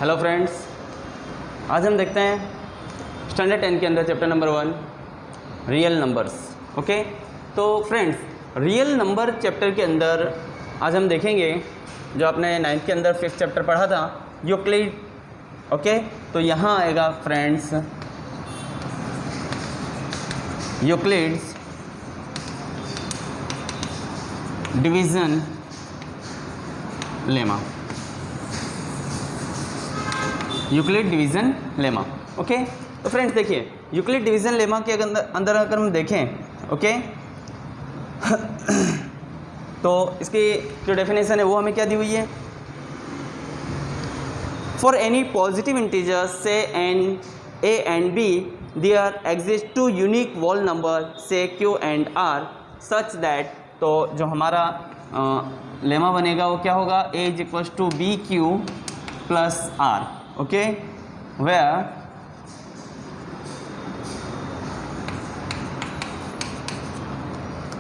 Hello friends, आज हम देखते हैं स्टैंडर्ड 10 के अंदर chapter number 1 real numbers. Okay, तो फ्रेंड्स रियल नंबर चैप्टर के अंदर आज हम देखेंगे जो आपने 9th के अंदर 5th चैप्टर पढ़ा था यूक्लिड। ओके, तो यहाँ आएगा friends Euclid's division lemma, Euclid division lemma. Okay, तो फ्रेंड्स देखिए यूक्लिड डिवीज़न लेमा के अंदर अगर हम देखें, ओके तो इसकी जो डेफिनेशन है वो हमें क्या दी हुई है। फॉर एनी पॉजिटिव इंटीजर्स से an A and B there exist two unique whole number से Q and R such that, तो जो हमारा लेमा बनेगा वो क्या होगा, A is equals to B Q plus R. Okay, where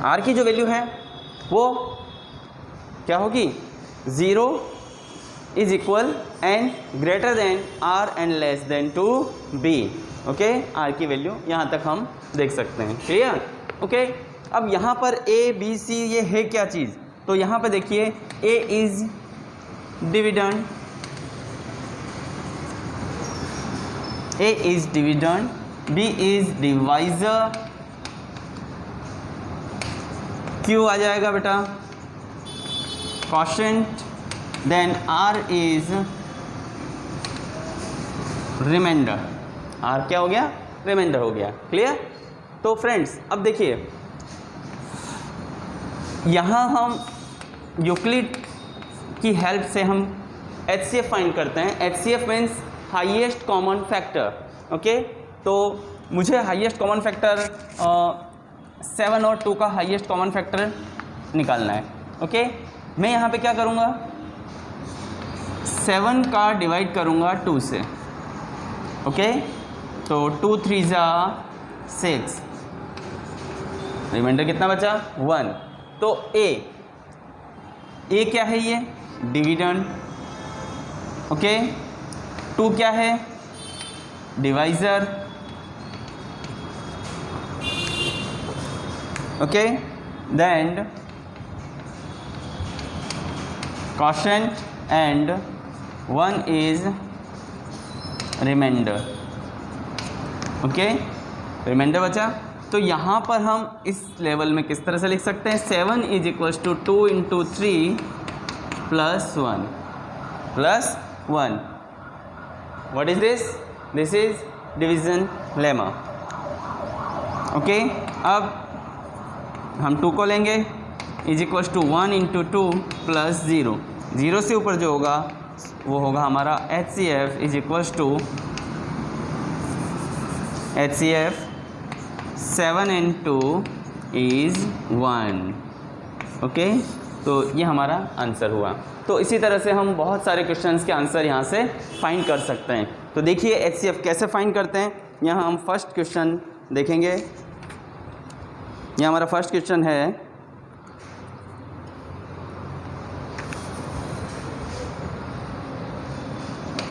R की जो वैल्यू है वो क्या होगी, 0 is equal and greater than R and less than to B. Okay, R की वैल्यू यहाँ तक हम देख सकते हैं। क्लियर? ओके, अब यहाँ पर ए बी सी ये है क्या चीज़, तो यहाँ पे देखिए A is dividend, A is dividend, B is divisor, Q आ जाएगा बेटा quotient, then R is remainder। R क्या हो गया, रिमाइंडर हो गया। क्लियर? तो फ्रेंड्स अब देखिए यहाँ हम यूक्लिड की हेल्प से हम HCF फाइंड करते हैं। HCF means highest common factor. Okay, तो मुझे हाईएस्ट कॉमन फैक्टर 7 और 2 का हाईएस्ट कॉमन फैक्टर निकालना है। ओके, मैं यहाँ पे क्या करूँगा, 7 का डिवाइड करूँगा 2 से। ओके, तो 2 3 जा 6, रिमाइंडर कितना बचा, 1। तो ए क्या है, ये डिविडेंड। ओके, 2 क्या है, divisor. Okay, then quotient and 1 is remainder. Okay, remainder बचा। तो यहाँ पर हम इस लेवल में किस तरह से लिख सकते हैं, 7 is equals to 2 into 3 plus 1 What is this? This is division lemma. Okay, अब हम 2 को लेंगे, is equals to 1 into 2 plus 0 से ऊपर जो होगा वो होगा हमारा HCF is equals to HCF 7 into is 1। Okay, तो ये हमारा आंसर हुआ। तो इसी तरह से हम बहुत सारे क्वेश्चंस के आंसर यहाँ से फाइंड कर सकते हैं। तो देखिए HCF कैसे फाइंड करते हैं। यहाँ हम फर्स्ट क्वेश्चन देखेंगे। यहाँ हमारा फर्स्ट क्वेश्चन है,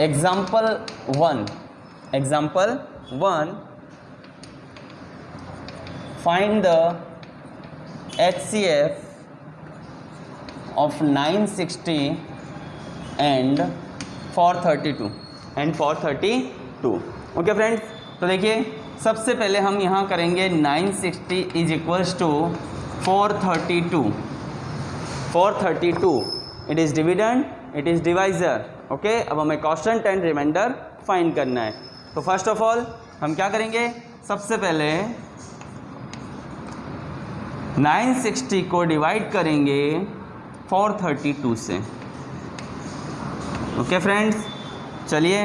example 1 find the HCF of 960 and 432। Okay friends, तो देखिए सबसे पहले हम यहाँ करेंगे 960 is equals to 432। It is dividend, it is divisor. Okay, अब हमें क्वोशिएंट एंड रिमाइंडर फाइंड करना है। तो फर्स्ट ऑफ ऑल हम क्या करेंगे, सबसे पहले 960 को डिवाइड करेंगे 432 से। ओके फ्रेंड्स, चलिए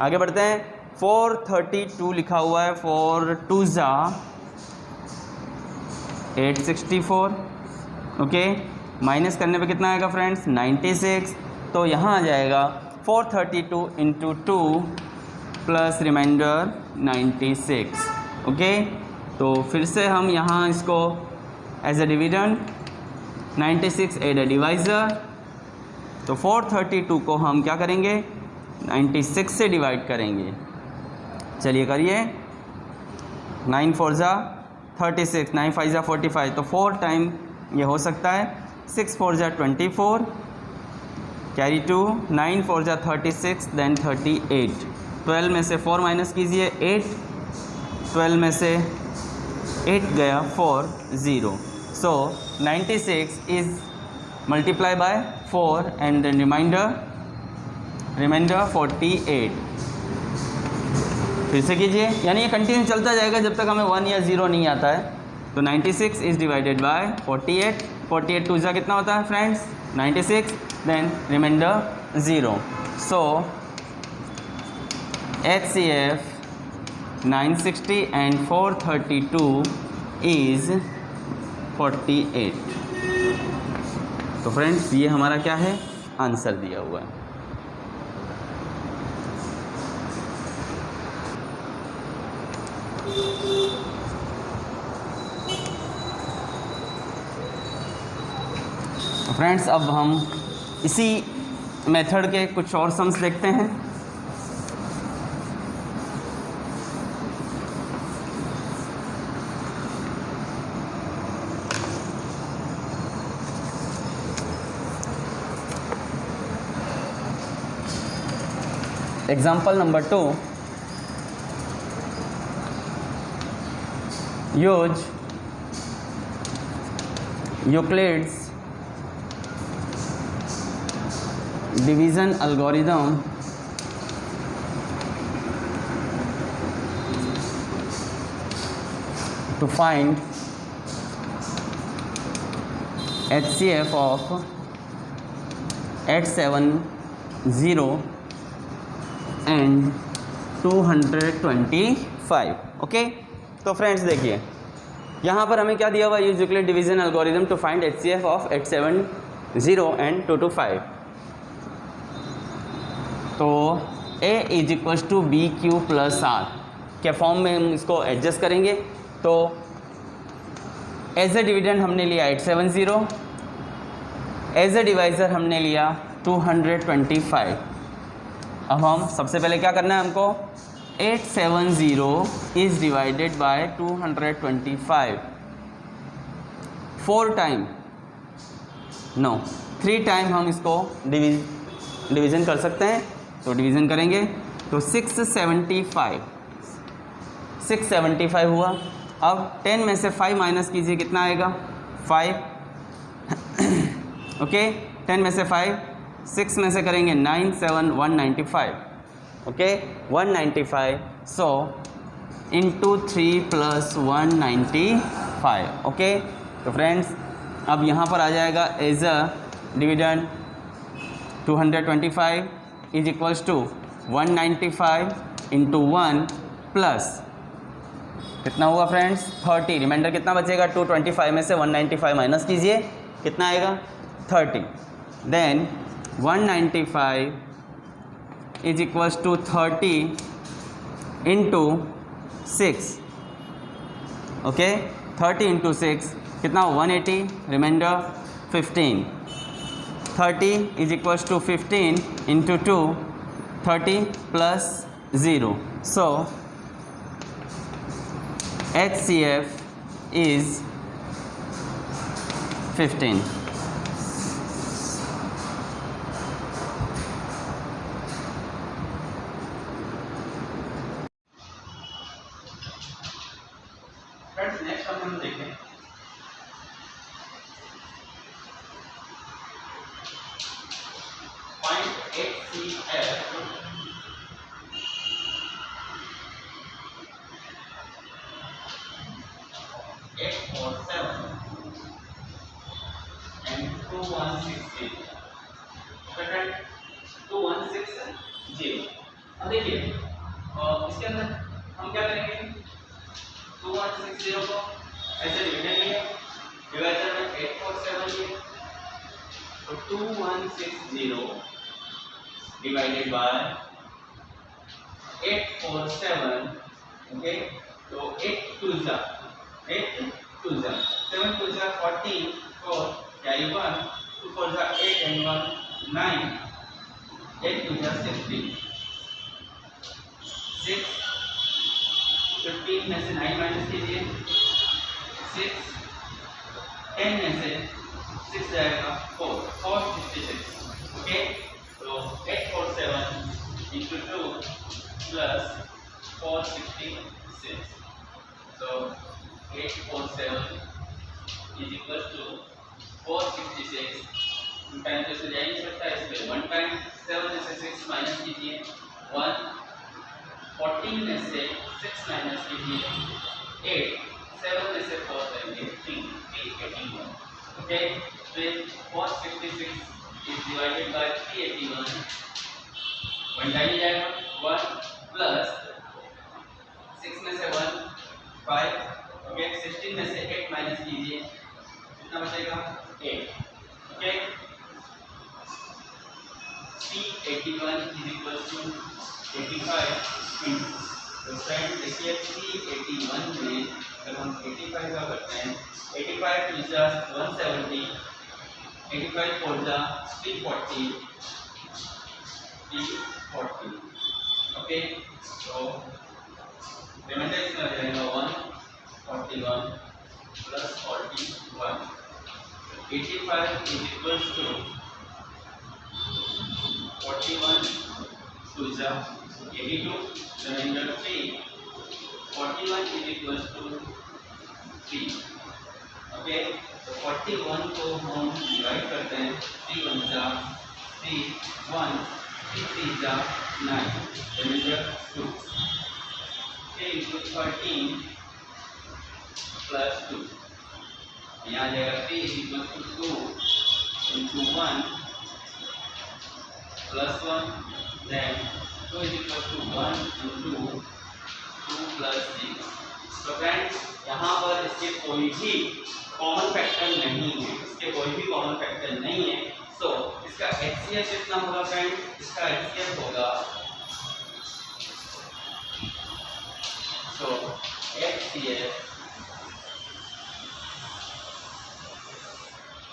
आगे बढ़ते हैं। 432 लिखा हुआ है, 4 2 जा 864। ओके, माइनस करने पे कितना आएगा फ्रेंड्स, 96। तो यहाँ आ जाएगा 432 इंटू 2 प्लस रिमाइंडर 96। ओके, तो फिर से हम यहाँ इसको as a dividend 96 and a divisor. तो 432 को हम क्या करेंगे, 96 से डिवाइड करेंगे। चलिए करिए। 9 4 जा 36, 9 5 जा 45, तो 4 टाइम ये हो सकता है। 6 4 जा 24, कैरी 2, 9 4 जा 36, देन 38। 12 में से 4 माइनस कीजिए 8, 12 में से 8 गया 4 0। So 96 is multiply by 4 and then remainder 48। फिर से कीजिए, यानी ये कंटिन्यू चलता जाएगा जब तक हमें 1 या 0 नहीं आता है। तो 96 इज़ डिवाइडेड बाय 48, 48 2 जा कितना होता है friends 96, then remainder 0। So HCF 960 and 432 is 48। तो फ्रेंड्स ये हमारा क्या है, आंसर दिया हुआ है। फ्रेंड्स अब हम इसी मेथड के कुछ और सम्स देखते हैं। Example number 2, use Euclid's division algorithm to find HCF of 870 and 225। Okay, तो फ्रेंड्स देखिए यहाँ पर हमें क्या दिया हुआ, use Euclid division algorithm to find HCF of 870 and 225। तो A is equals to B Q plus r के फॉर्म में हम इसको एडजस्ट करेंगे। तो एज ए डिविडेंड हमने लिया 870, एज ए डिवाइज़र हमने लिया 225। अब हम सबसे पहले क्या करना है हमको, 870 is divided by 225 4 time, no 3 time हम इसको डिवीज़न कर सकते हैं। तो डिवीज़न करेंगे तो 675 हुआ। अब 10 में से 5 माइनस कीजिए, कितना आएगा 5। ओके, 10 में से 5, 6 में से करेंगे 9 7 195। Okay 195, so into 3 plus 195। Okay, तो फ्रेंड्स अब यहाँ पर आ जाएगा as a dividend 225 is equals to 195 into 1 plus कितना हुआ फ्रेंड्स 30। रिमाइंडर कितना बचेगा, 225 में से 195 माइनस कीजिए, कितना आएगा 30। Then 195 is equals to 30 into 6। Okay, 30 into 6 कितना 180, remainder 15। 30 is equals to 15 into 2, 30 plus 0। So HCF is 15। Friends next हम देखें फाइंड HCF and 2160। 2160। अब देखिए इसके अंदर हम क्या करेंगे, 2160 को ऐसे डिविडेंड लिए, डिवाइजर में 847 लिए, तो 2160 डिवाइडेड बाय 847। ओके, तो 8 2 जा 7 2 जा 44, carry 1, 2 4 जा 8 and 1 9, 8 2 जा 16। 14 में से 9 माइनस कीजिए 6, 10 में से 6 जाएगा 4, 466। ओके, तो 847 into 2 plus 466. So 847 is equal to 466. Time तो से जा ही नहीं सकता, इसलिए 1 टाइम 7 में से 6 माइनस कीजिए 1, 14 में से 6 माइनस कीजिए 8, 7 में से 4 करेंगे 381. ओके, फिर 466 is divided by 381. 1 टाइम जाएगा 1 प्लस 6 में से 1 5. ओके, 16 में से 8 माइनस कीजिए, कितना बचेगा 8. Okay, 381 is equal to 85 into, तो फ्रेंड देखिए 381 में अगर हम 85 का करते हैं 85 टू जा 170, 85 फोर जा 340, 340. ओके, तो रिमाइंडर इसमें आ जाएगा 141 plus 41. 85 is equal to 41 to the 82, remainder 3. 41 is equal to 3. Okay, तो 41 को हम डिवाइड करते हैं 3 1 जा 3, 1 3 3 जा 9, remainder 2. Okay, into 13 plus 2. यहाँ जाएगा 3 is equal to 2 into 1 plus 1, then 2 is equal to 1 into 2 plus 6. तो फ्रेंड्स यहाँ पर इसके कोई भी कॉमन फैक्टर नहीं है, इसके कोई भी कॉमन फैक्टर नहीं है. सो इसका HCF कितना होगा फ्रेंड्स? इसका HCF होगा, सो HCF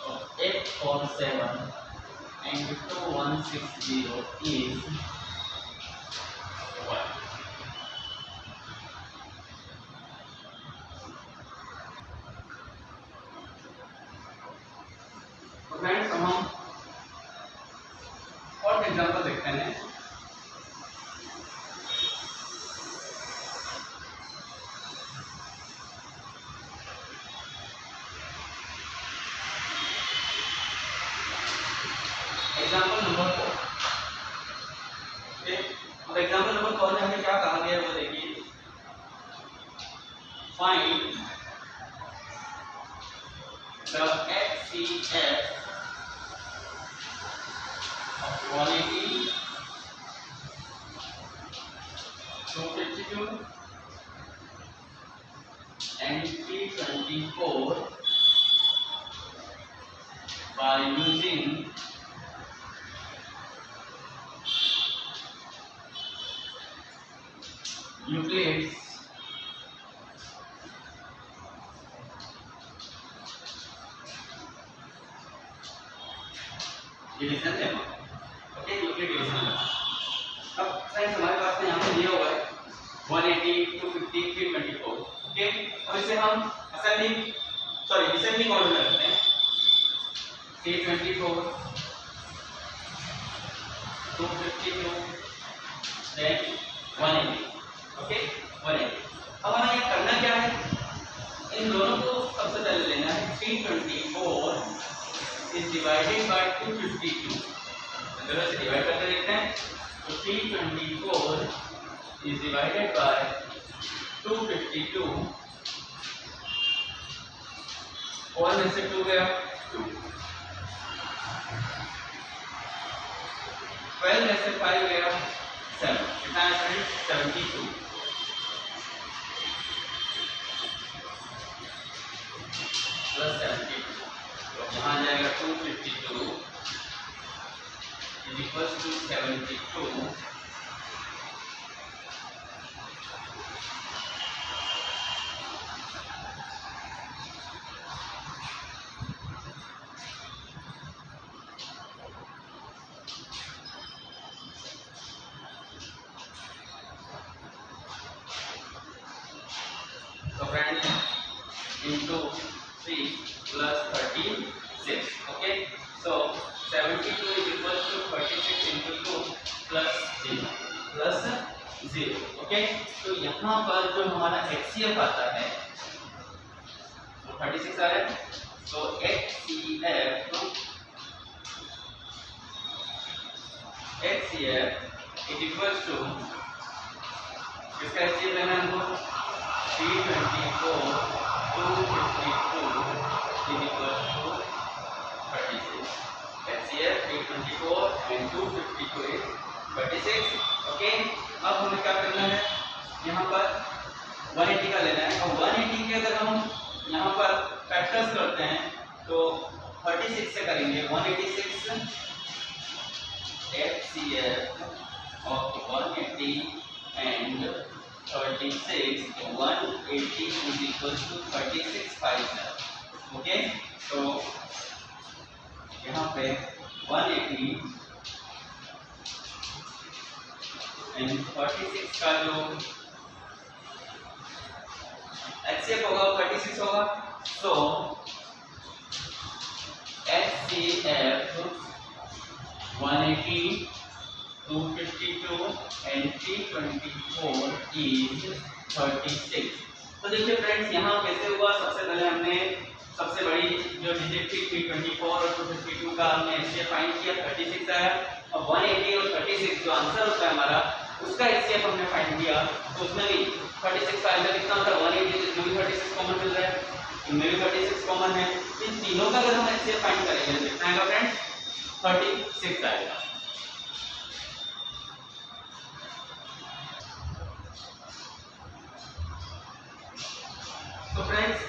of 847 and 2160 is 1. तो फ्रेंड्स हम और एग्जांपल देखते हैं. Example number 4. अब एग्जांपल नंबर 4 में हमें क्या कहा गया है वो देखिए. Find the HCF of 180, 252 and 324 by using Euclid's division lemma. Okay, Euclid division lemma. अब फ्रेंड्स हमारे पास में यहाँ पे दिया हुआ है 180, 250, 324. ओके, अब इसे हम डिसेंडिंग ऑर्डर में रखते हैं. 324, 252, देन 180. ओके, 180. अब हमें ये करना क्या है, इन दोनों को सबसे पहले लेना है. 324 is divided by 252. दोनों से डिवाइड करके देखते हैं. तो 324 is divided by 252. 4 में से 2 गया 2. 12 में से 5 गया 7. कितना है फ्रेंड्स? 72. प्लस 72. तो यहाँ जाएगा 252 is equals to 72. Friends into 3 plus 36. Okay, so 72 is equal to 36 into 2 plus 0 plus 0. Okay, तो यहाँ पर जो हमारा HCF आता है वो 36 आ रहा है, तो HCF is equal to इसका HCF लेना है हमको 324 252 is equal to 36. HCF 324 and 252 is 36. Okay, अब हमें क्या करना है, यहाँ पर 180 का लेना है, और 180 के अगर हम यहाँ पर फैक्टर्स करते हैं तो 36 से करेंगे। 186 HCF of 180 and 36, 180 is equal to 36 5. Okay, तो यहाँ पे 180 एंड 36 का जो HCF होगा 36 होगा, so HCF 180 252 and 324 is 36. तो देखिए फ्रेंड्स यहाँ कैसे हुआ, सबसे पहले हमने सबसे बड़ी जो डिजिट थी 324 और 252 का हमने HCF फाइंड किया, 36 आया, और 180 और 36 जो आंसर होता है हमारा उसका HCF हमने फाइंड किया, तो उसमें भी 36 आएगा, कितना होता है 180, इसमें भी 36 कॉमन मिल रहा है, इनमें भी 36 कॉमन है, इन तीनों का अगर हम HCF फाइंड करेंगे तो कितना आएगा फ्रेंड्स 36 आएगा। तो फ्रेंड्स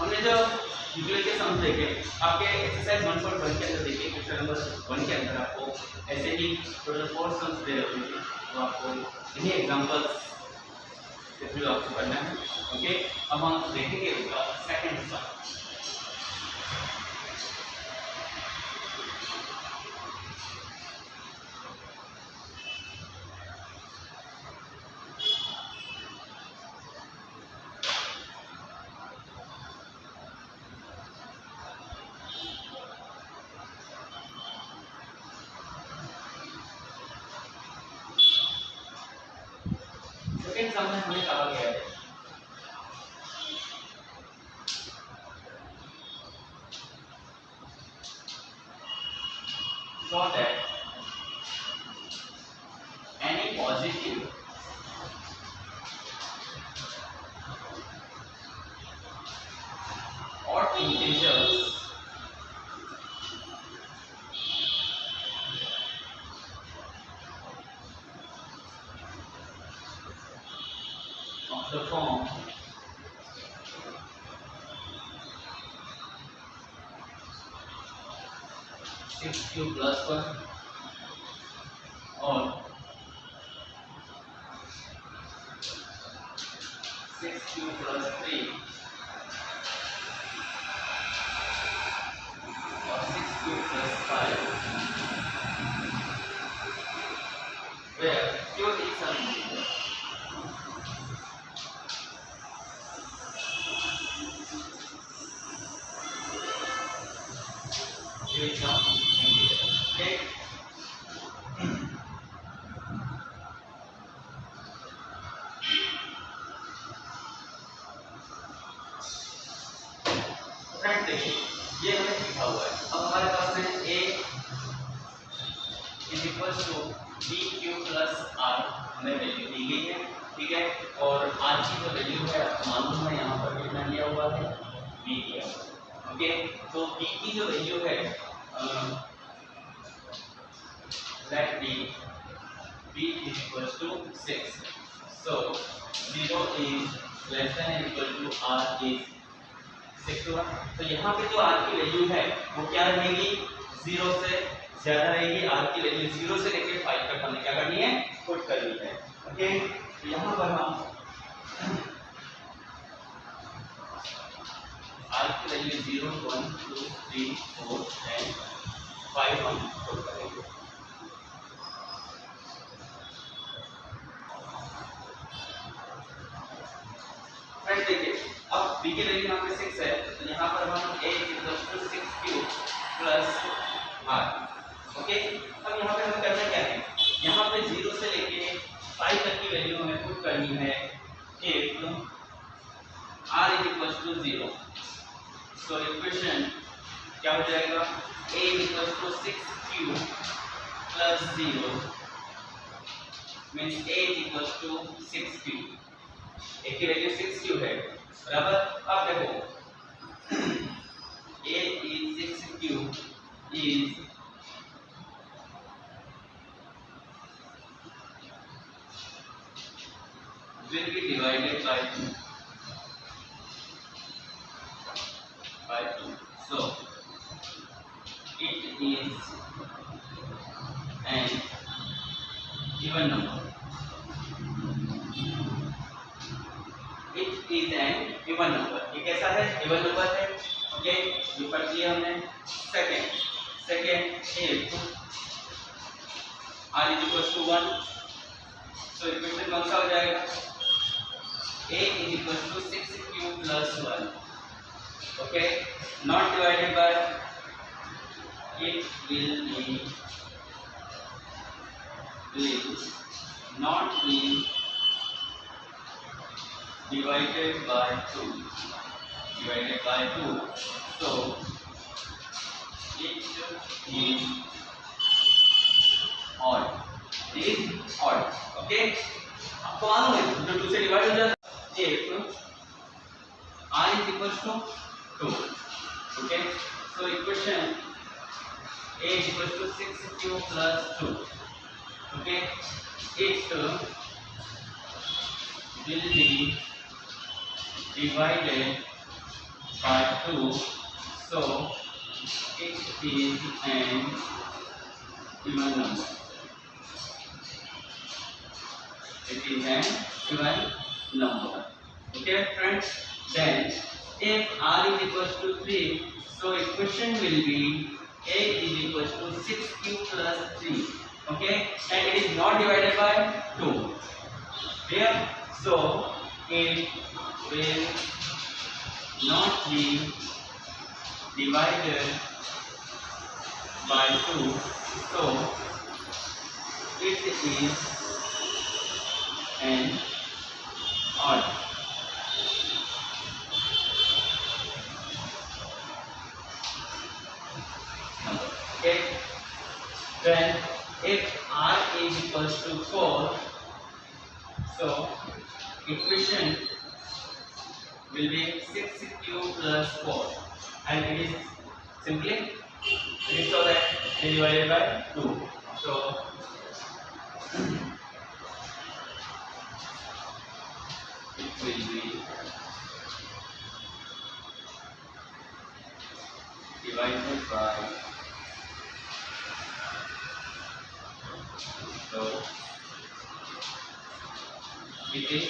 हमने जो यूक्लिड के सम्स देखे, आपके एक्सरसाइज 1.1 के अंदर देखिए, क्वेश्चन नंबर 1 के अंदर आपको ऐसे ही टोटल 4 सम्स दे रखे थे, तो आपको इन्हीं एग्जांपल्स के थ्रू आपको करना है। ओके, अब हम देखेंगे उसका सेकंड सम। सेकंड सम में हमें कहा गया है so that any positive odd integers of the form 6q plus 1 और 6q plus 3 और 6q plus 5 where q is an integer. Q is an integer. Okay. Friends देखिए ये हमें लिखा हुआ है, अब हमारे पास में a is equal to B Q plus r हमें वैल्यू दी गई है, ठीक है, और आर की जो वैल्यू है मालूम है, यहाँ पर कितना दिया हुआ है बी दिया हुआ है। ओके, तो बी की जो वैल्यू है let b is equal to 6, so 0 is less than equal to r is 6 हुआ, तो यहाँ पे जो आर की वैल्यू है वो क्या रहेगी 0 से ज्यादा रहेगी, आर की वैल्यू 0 से लेकर 5 तक हमें क्या करनी है पुट करनी है। ओके, तो यहाँ पर हम आर की वैल्यू 0 1 2 3 4 एंड 5 हम पुट करेंगे। की वैल्यू यहाँ पे 6 है, तो यहाँ पर हम a equals to 6 cube plus r। Okay, अब यहाँ पे हमें करना क्या है, यहाँ पे 0 से लेके 5 तक की वैल्यू हमें पुट करनी है if r is equals to 0। So equation क्या हो जाएगा, a equals to 6 cube plus 0 means a equals to 6 cube. a की वैल्यू 6 क्यूब है बराबर। अब देखो a is 6 क्यूब is will be divided by 2. So it is an even number. It is an even number. ये कैसा है, even number है। ओके, ये पढ़ लिया हमने। Second if r is equals to 1, so equation कौन सा हो जाएगा, a is equals to 6 cube plus 1। Okay, not divided by, it will not be divided by 2, so it is odd, okay. आपको मालूम है जो 2 से डिवाइड हो जाता है, if r is equals to 2, okay, so equation a is equals to 6 cube plus 2, okay, it will be divided by 2, so it is an even number, okay friends। Then if r is equals to 3, so equation will be a is equals to 6 cube plus 3, okay, and it is not divided by 2 here, so it will not be divided by 2, so it is an odd, okay। Then if r is equals to 4, so equation will be 6 cube plus 4, and it is simply so that it is divided by 2, so it will be divided by, so it is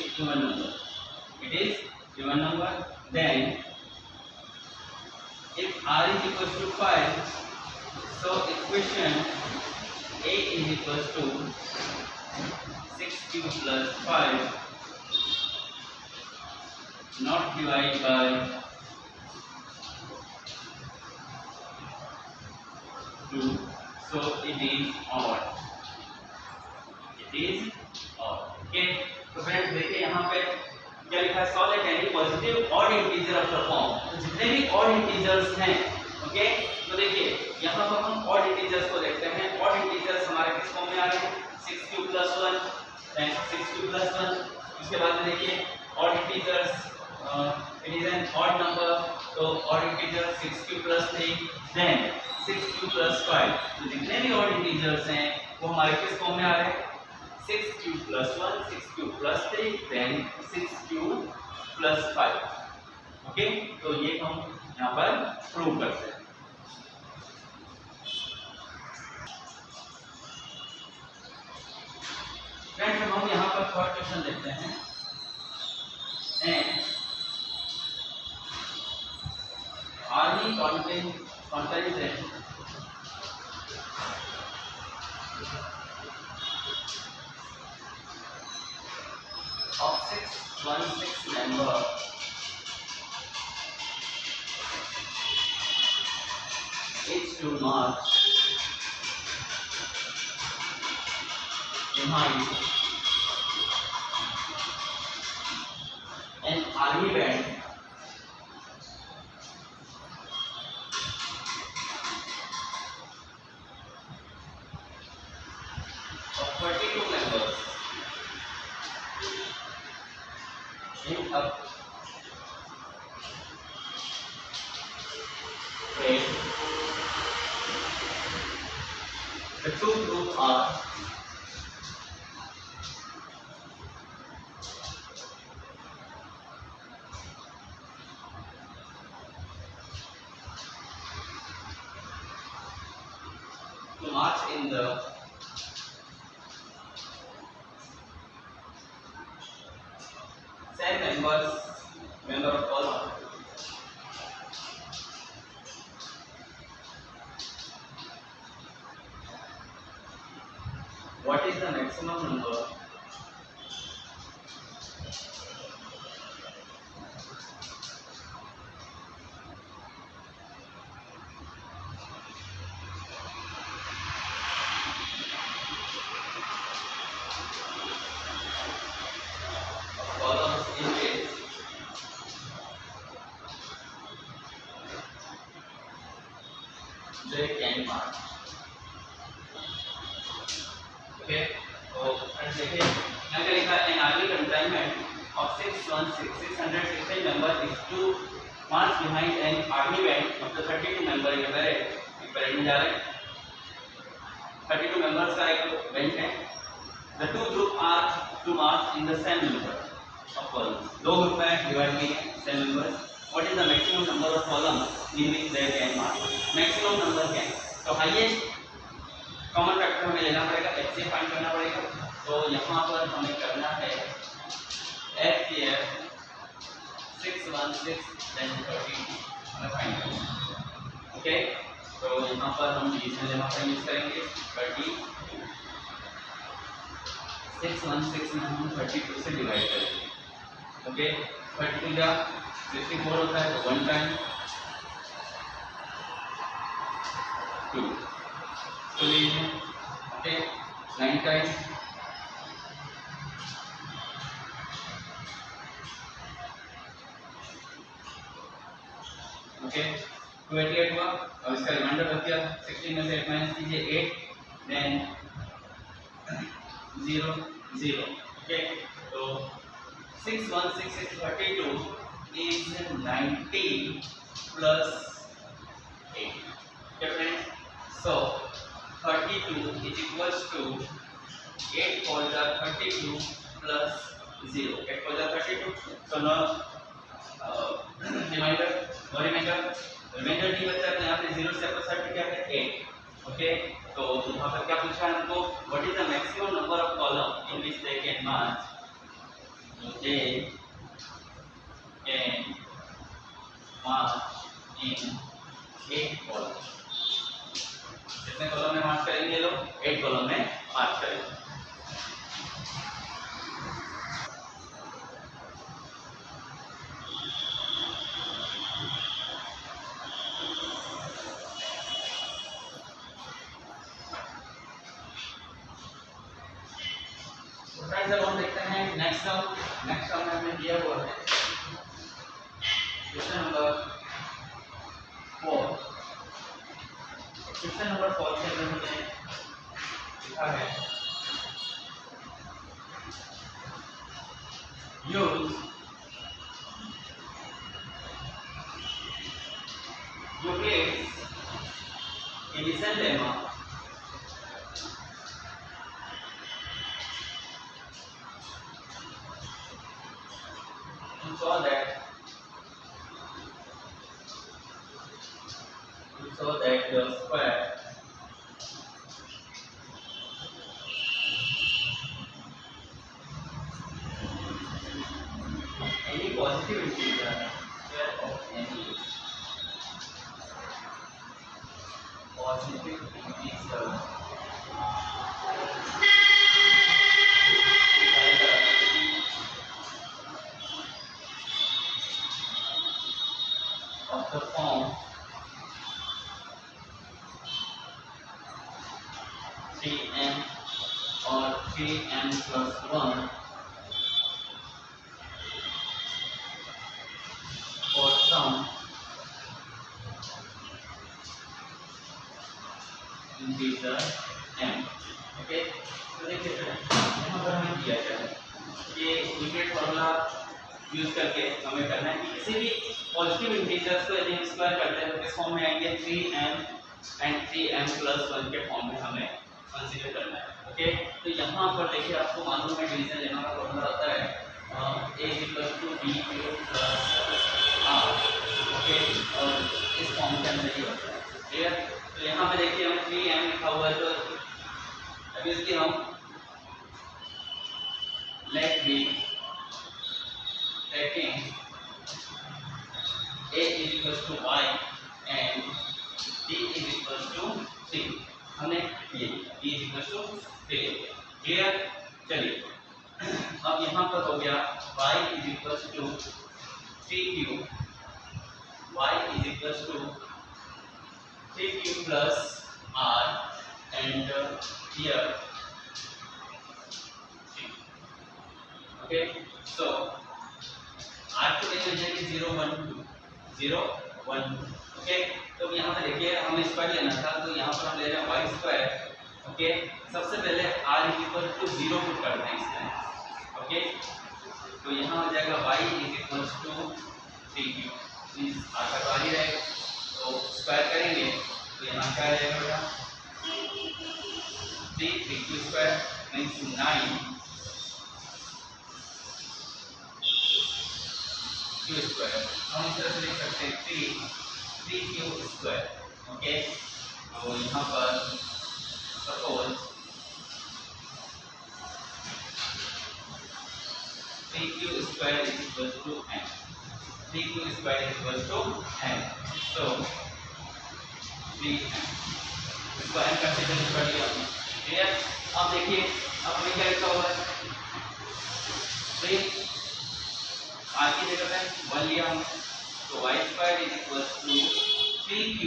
even number, then if r is equals to 5, so equation a is equals to 6 cube plus 5 not divided by 2, so it is odd, okay. तो friends देखिए यहाँ पे क्या लिखा है, solve any positive odd integer of the form, तो जितने भी ऑड इंटीजर्स हैं, ओके, तो देखिए यहाँ पर हम ऑड इंटीजर्स को देखते हैं। ऑड इंटीजर्स हमारे किस फॉर्म में आ रहे हैं, 6 cube plus 1 and 6 cube plus 1। उसके बाद में देखिए odd integers, it is an odd number, तो odd integer 6 cube plus 3 then 6 cube plus 5। तो जितने भी ऑड इंटीजर्स हैं वो हमारे किस फॉर्म में आ रहे हैं, 6 cube plus 1, 6 cube plus 3, then 6 cube plus 5, okay. तो ये हम यहाँ पर प्रूव करते हैं। फ्रेंड्स हम यहाँ पर थर्ड क्वेश्चन देखते हैं, and army comparison of 616 member to march behind an army band of 32 members in a parade. The two groups are to march in the same member of column. What is the maximum number columns in which they can march? Okay, so friends देखिए यहाँ पे लिखा है an army contingent of 616 members is to march behind an army band of the 32 member in a parade. एक parade में जा रहे हैं 32 members का एक band है. The two group are to march in the same number of columns. दो group में डिवाइड किए हैं same members. What is the maximum number of columns in which they can march? Maximum number क्या है? तो highest common factor हमें लेना पड़ेगा, HCF फाइंड करना पड़ेगा. तो यहाँ पर हमें करना है HCF 616 then 30 हमें फाइंड करना है. ओके, तो यहाँ पर हम डिवीजन लेमा का यूज करेंगे. 30 616 में हम 32 से डिवाइड करेंगे. ओके, 32 का 64 होता है तो 1 टाइम 2 तो लीजिए. ओके, 9 टाइम ओके 288 हुआ. अब इसका रिमाइंडर बच गया 16 में से 8 माइनस कीजिए 8 देन 0 0. ओके, तो 616 is 32 is 90 plus 8. Okay friends, so 32 is equals to 8 for the 32 plus 0. 8 for the 32. So now remainder नहीं बचा तो यहाँ पे 0 से अपसाइड क्या है 8. ओके, तो यहाँ पर क्या पूछा है हमको? What is the maximum number of column in which they can March? they can march in 8 columns. कितने कॉलम में मार्च करेंगे ये लोग? 8 कॉलम में मार्च करेंगे. फ्रेंड्स अब हम देखते हैं नेक्स्ट सम में हमें दिया हुआ है क्वेश्चन नंबर 4. क्वेश्चन नंबर 4 के अंदर हमने लिखा है use Euclid's Edison lemma so that the square any positive integer square of any positive integer of the form 3m plus 1 for some integer m। Okay, तो देखिए यहाँ पर हमें दिया गया है ये यूनिट फॉर्मूला यूज करके हमें करना है कि किसी भी पॉजिटिव इंटीजर्स को यदि हम स्क्वायर करते हैं तो किस फॉर्म में आएंगे 3m एंड 3m plus 1 के फॉर्म में हमें कंसीडर करना है। ओके, तो यहाँ पर देखिए आपको मालूम है डिवीजन लेना का फॉर्मूला होता है a = b cube plus r। Okay, और इस फॉर्म के अंदर ही होता है। क्लियर? तो यहाँ पे देखिए हमें 3m लिखा हुआ है, तो अभी इसकी हम late B taking a = y and b = 3। हमने ये b = 3। क्लियर? चलिए अब यहाँ पर हो गया y = 3q, y = 3q plus r and here 3। okay, so r की वैल्यू है 0 1 2 0 1 2। ओके, तो यहाँ पे देखिए हमें स्क्वायर लेना था, तो यहाँ पर हम ले रहे हैं वाई स्क्वायर। ओके, सबसे पहले r = 0 पुट करते हैं इसमें। ओके, तो यहाँ हो जाएगा y = 3q, मींस r का बाहर ही रहेगा, तो स्क्वायर करेंगे तो यहाँ क्या रहेगा बेटा 3q² मींस 9 q²। हम इस तरह से लिख सकते हैं 3q²। ओके, तो यहाँ पर suppose 3q² = n, 3q² = n, so 3n, इसको n कंसीडर कर लिया हमने। क्लियर? अब देखिए अब हमें क्या लिखा हुआ है, 3 r की जगह पे 1 लिया हमने, तो y² = 3q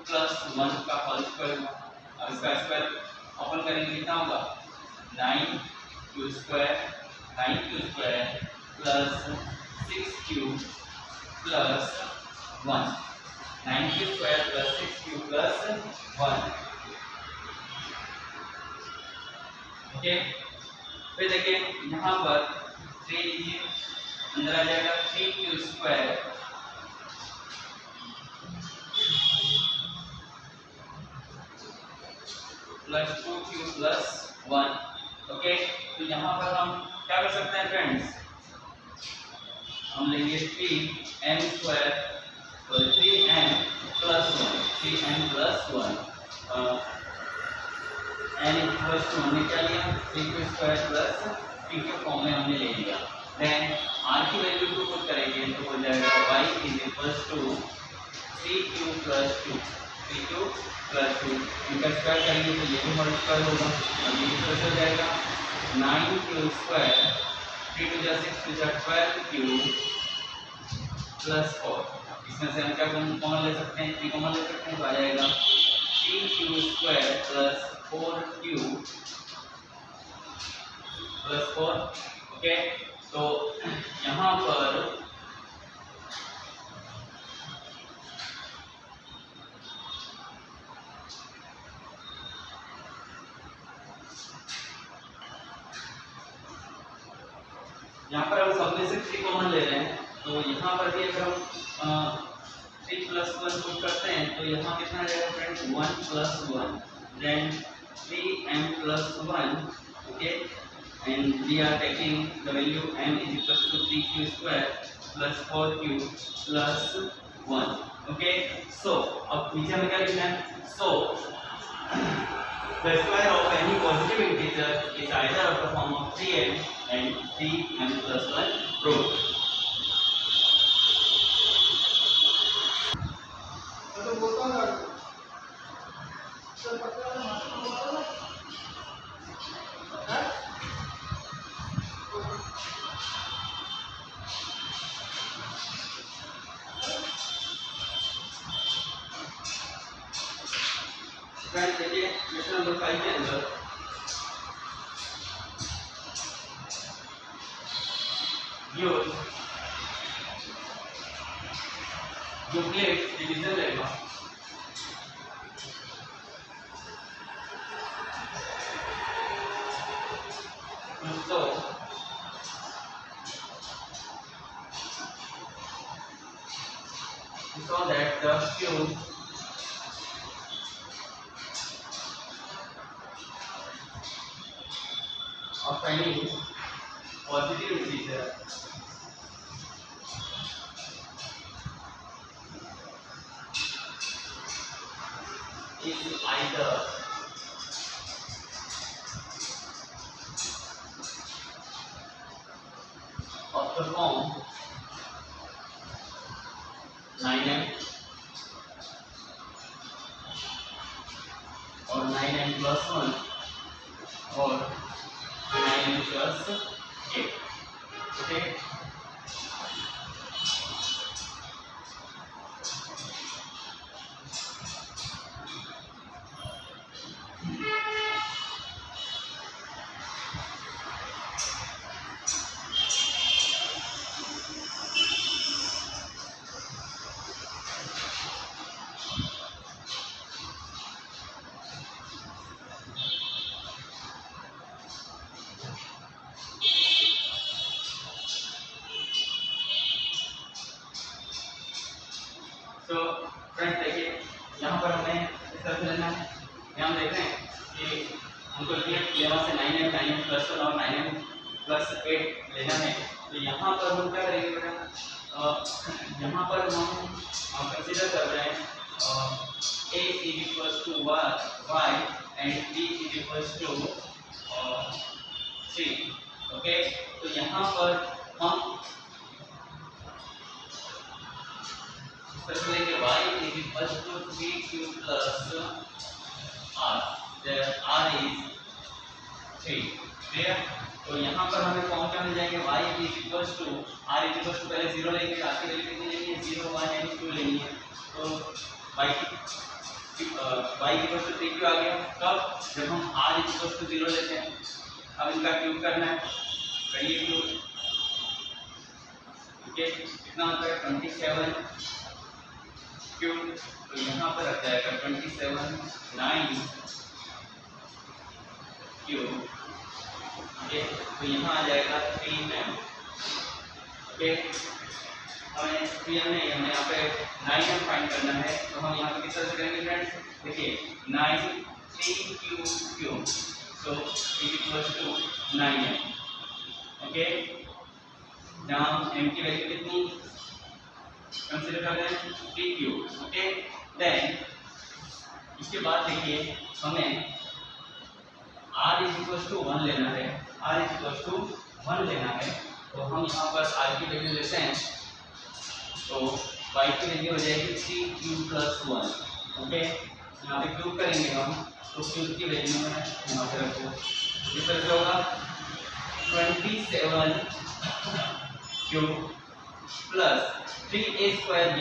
plus 1 का होल स्क्वायर हुआ। अब इसका स्क्वायर ओपन करेंगे कितना होगा 9q² plus 6q plus 1, 9q² plus 6q plus 1। Okay, फिर देखिए यहाँ पर 3 लीजिए, अंदर आ जाएगा 3q² plus 2q plus 1। Okay, तो यहाँ पर हम क्या कर सकते हैं फ्रेंड्स, हम लेंगे 3m² और 3n plus 1, 3n plus 1 n = हमने क्या लिया 3q² plus 3q फॉर्म में हमने ले लिया। देन r की वैल्यू को पुट करेंगे तो हो जाएगा y = 3q plus 2, 3q plus 2 इनका स्क्वायर करेंगे तो ये भी मल्टीप्लाई होगा, और ये कितना हो जाएगा 9q², 3 × 6 = 12q plus 4। इसमें से हम क्या कॉमन ले सकते हैं, 3 कॉमन ले सकते हैं, तो आ जाएगा 3q² plus 4q plus 4। Okay, तो यहाँ पर हम सब में से 3 कॉमन ले रहे हैं, तो यहाँ पर भी अगर हम 3 plus 1 पुट करते हैं तो यहाँ कितना आ जाएगा friends 1 plus 1, then 3m plus 1। Okay, and we are taking the value m = 3q² plus 4q plus 1। Okay, so अब नीचे हमें क्या लिखना है, so the square of any positive integer is either of the form of 3m and 3m plus 1 root। Friends देखिए question number 5 के अंदर use Euclid division लेगा so that the cube of any positive integer is either of the form 9m or 9m plus 1 or 9m plus 8. Okay. तो friends देखिए यहाँ पर हमें इस तरह से लेना है। यहाँ हम देख रहे हैं कि हमको यहाँ से 9m 9m प्लस 1 और 9m प्लस 8 लेना है। तो यहाँ पर हम क्या करेंगे बेटा, यहाँ पर हम कंसीडर कर रहे हैं a is equals to y and b is equals to 3। Okay, तो यहाँ पर हम लेंगे y is equals to 3q plus r, where r is 3। Clear? तो यहाँ पर हमें फॉर्म क्या मिल जाएंगे, y is equals to r is equals to पहले 0 लेंगे, r की वैल्यू कितनी लेनी है, 0 1 and 2 लेनी है। तो y equals to 3q आ गया। कब? जब हम r is equals to 0 लेते हैं। अब इनका क्यूब करना है, करिए क्यूब। ओके, कितना होता है 27 क्यूब, तो यहाँ पर आ जाएगा 27 9 क्यूब। ओके, तो यहाँ आ जाएगा 3m। ओके, हमें 3m नहीं, हमें यहाँ पे 9m फाइंड करना है। तो हम यहाँ पे किस तरह से करेंगे फ्रेंड्स, देखिए 9 3q cube, so it equals to 9m। Okay, जहाँ m की वैल्यू कितनी कंसीडर कर रहे हैं 3q। ओके, देन इसके बाद देखिए हमें r इज इक्वल्स टू 1 लेना है, r इज इक्वल्स टू 1 लेना है। तो हम यहाँ पर r की वैल्यू लेते हैं, तो y की वैल्यू हो जाएगी 3q प्लस 1। ओके, यहाँ पे क्यूब करेंगे हम, तो क्यूब की वैल्यू में यहाँ पे रखो, इस तरह से होगा 27 cube plus 3a square b,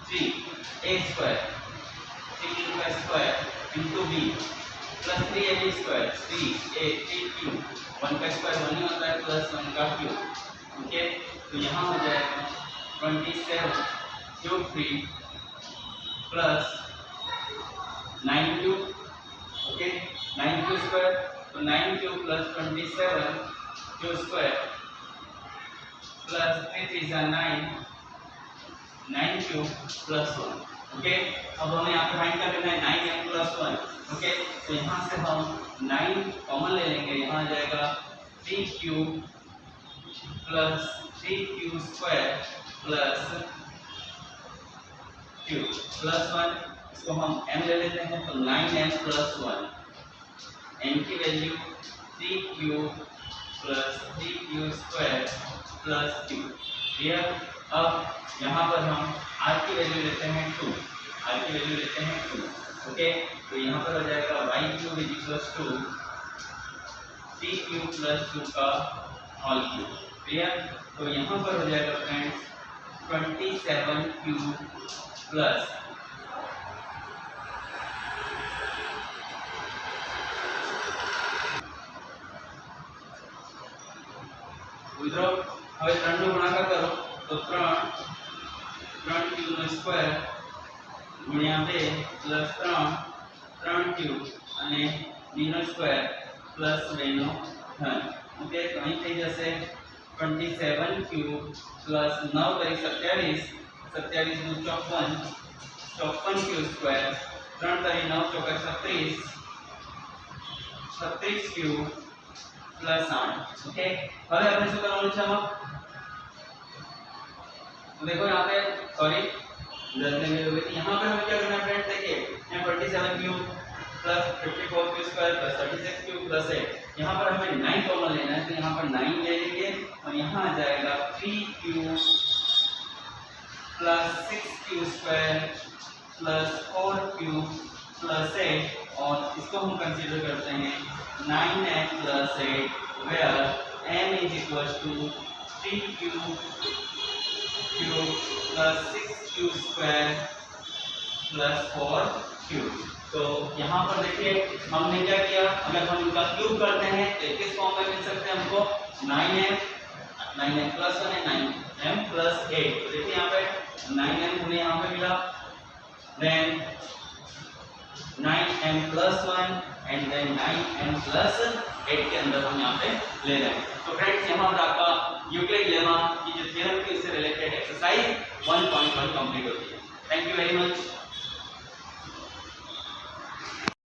3a square 3q का square into b plus 3ab square 3q 1 का स्क्वायर 1 ही होता है प्लस 1 का क्यूब। ओके, तो यहाँ हो जाएगा 27 cube 3 plus 9q। Okay, 9q square, तो 9q plus 27 q square plus 3 3 9 9q plus 1। Okay, अब हमें यहाँ पे फाइंड कर लेना है 9m प्लस 1। ओके, तो यहाँ से हम 9 कॉमन ले लेंगे, यहाँ आ जाएगा 3q plus 3q square plus q plus 1, इसको हम m ले लेते हैं, तो 9m प्लस 1, m की value 3q plus 3q square plus q। Clear? अब यहाँ पर हम r की वैल्यू लेते हैं 2, r की वैल्यू लेते हैं 2। ओके, तो यहाँ पर हो जाएगा y cube is equals to 3q plus 2 का होल क्यूब। क्लियर? तो यहाँ पर हो जाएगा फ्रेंड्स 27q प्लस 2 હવે 3 નો ગુણાકાર કરો તો 3 ક્યુબ નો સ્ક્વેર ગુણ્યા 2 પ્લસ 3 ક્યુબ અને b નો સ્ક્વેર પ્લસ 2 નો ઘન. ઓકે, તો અહીં થઈ જશે 27 ક્યુબ પ્લસ 9 કરી 27 27 નું 54 54 ક્યુબ સ્ક્વેર 3 કરી 9 ચોક 36 36 क्यूब प्लस 8. ओके, હવે આપણે શું કરવાનું છે આમાં? तो देखो यहाँ पे सॉरी यहाँ पे हमें क्या करना है फ्रेंड्स? देखिए यहाँ 47 cube plus 54 cube square plus 36 cube plus 8, यहाँ पर हमें 9 कॉमन लेना है, तो यहाँ पर 9 ले लेंगे और यहाँ आ जाएगा 3 cube plus 6 cube square plus 4 cube plus 8 और इसको हम कंसीडर करते हैं 9m plus 8 where m is equals to 3 cube plus 6 cube square plus 4 cube. तो यहाँ पर देखिए हमने क्या किया, अगर हम इनका क्यूब करते हैं तो किस फॉर्म में मिल सकते हैं हमको? 9m plus 1 है 9m plus 8. तो देखिए यहाँ पे 9m हमें यहाँ पे मिला, then 9m plus 1 and then 9m plus 8 के अंदर हम यहाँ पे ले रहे हैं. तो फ्रेंड्स यहाँ पर आपका यूक्लिड लेमा की जो थ्योरम की उससे रिलेटेड एक्सरसाइज 1.1 कंप्लीट होती है. Thank you very much.